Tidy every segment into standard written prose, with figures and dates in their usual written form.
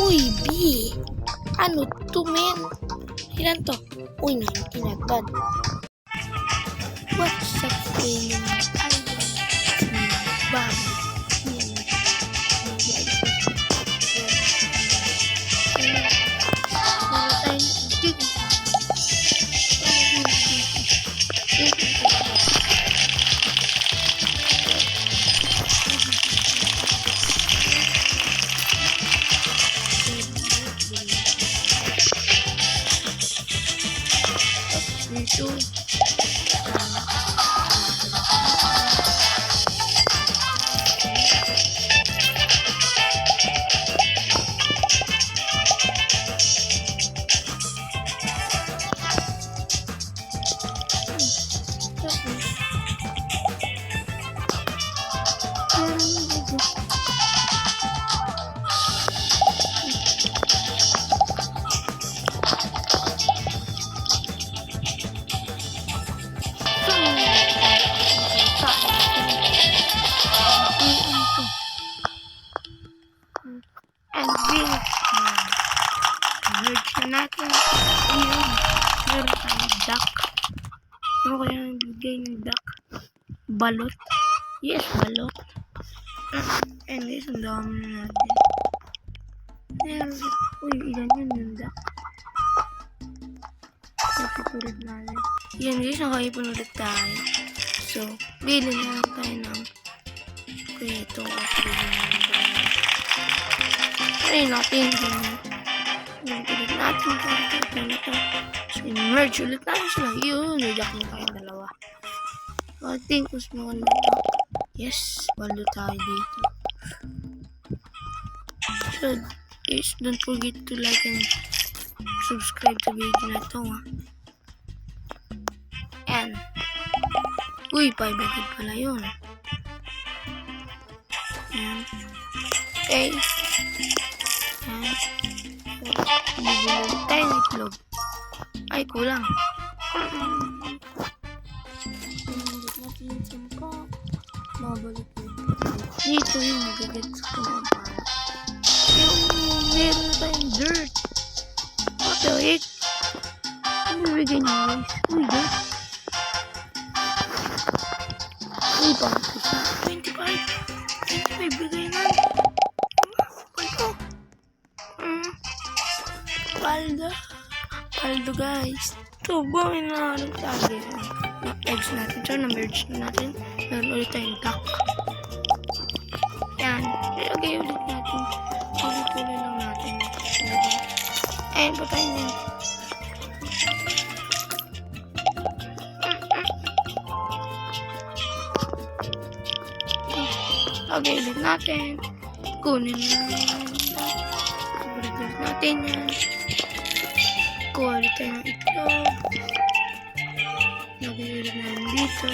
Uy, B! Ano to, men? Ilan to? Uy, 19 agad. What's up, feeling? Bago. Merge na natin. Ayun. Meron tayong duck. Ano kaya ang bigay ng duck? Balot. Yes, balot. And guys, ang dami na natin. Uy, ilan yun yung duck? Napipulad natin. Yan guys, nakaipon ulit tayo. So, bili na lang tayo ng ito. Ay, natin. Ulit natin ito. So, merge ulit natin sila. Yun, nilak na tayo dalawa. So, I think mas maganda ito. Yes, balo tayo dito. So, guys, don't forget to like and subscribe to video na ito, ha. And, uy, 5 agad pala yun. And, okay. And, bibili tayo ng itlog. Ay, kulang. Mabalik dito yung magagets ko na para. Yung meron na tayong dirt. Okay, wait. Ano bibigay niyo guys? Uy, dirt. Uy, bakit isa? 25 bigay na. Paldo. Paldo guys. Ito, buwin na lang tayo. Eggs natin. So, na-merge na natin. Meron ulit tayong duck. Yan. Ilagay ulit natin. Ulit lang natin. Ayan pa tayo na. Lagay ulit natin. Kunin na. Ulit natin yan. Kuha ulit tayo ng itlog. Lagay ulit natin dito.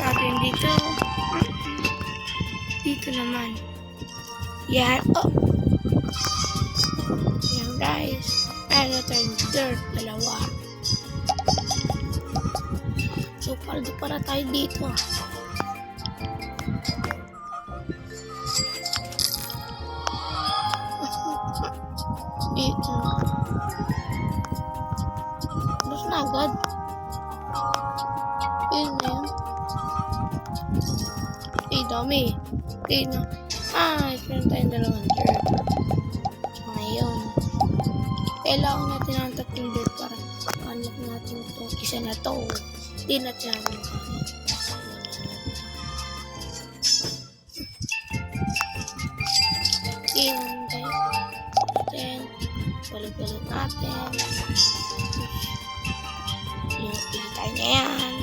Lagay dito. Dito naman. Yan. Oh. Yan guys. Meron na tayong dirt. Dalawa. So, paldo para tayo dito. Dito. Bus na agad. Yun na yun. Dami. Tignan. Meron tayong dalawang dirt. So, ngayon. Kailangan natin ang tatlong dirt para hanap natin itong isa na to. Hindi natin namin. Tignan tayo. Then, balik-balik natin. Pili tayo na yan.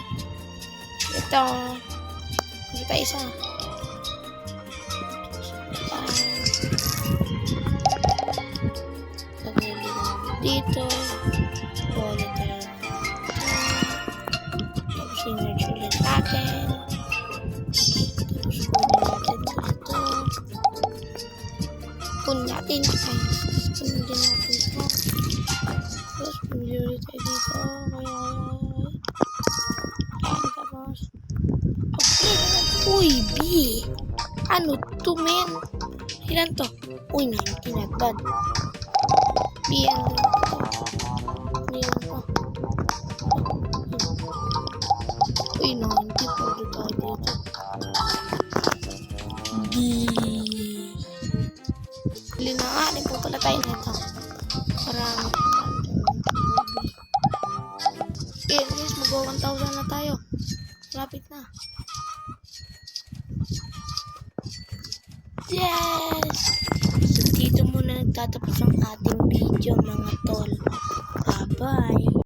Ito. Kita isa. Dito. Ulit tayo. Tapos i-merge ulit natin. Tapos kunin natin dito. Kunin natin. Kunin din natin ito. Tapos pumili ulit tayo dito. Tapos. Okay. Uy, B! Ano to, men? Ilan to? Uy, 19, not bad. BN na to. Ilan pa? Uy, 90. Pwede tayo dito. D. Huli na nga. Hindi po pala tayo nito. Marami. Okay, guys. Mag-1,000 na tayo. Lapit na. Yes! So, dito muna nagtatapos ang ating video, mga tol. Bye-bye!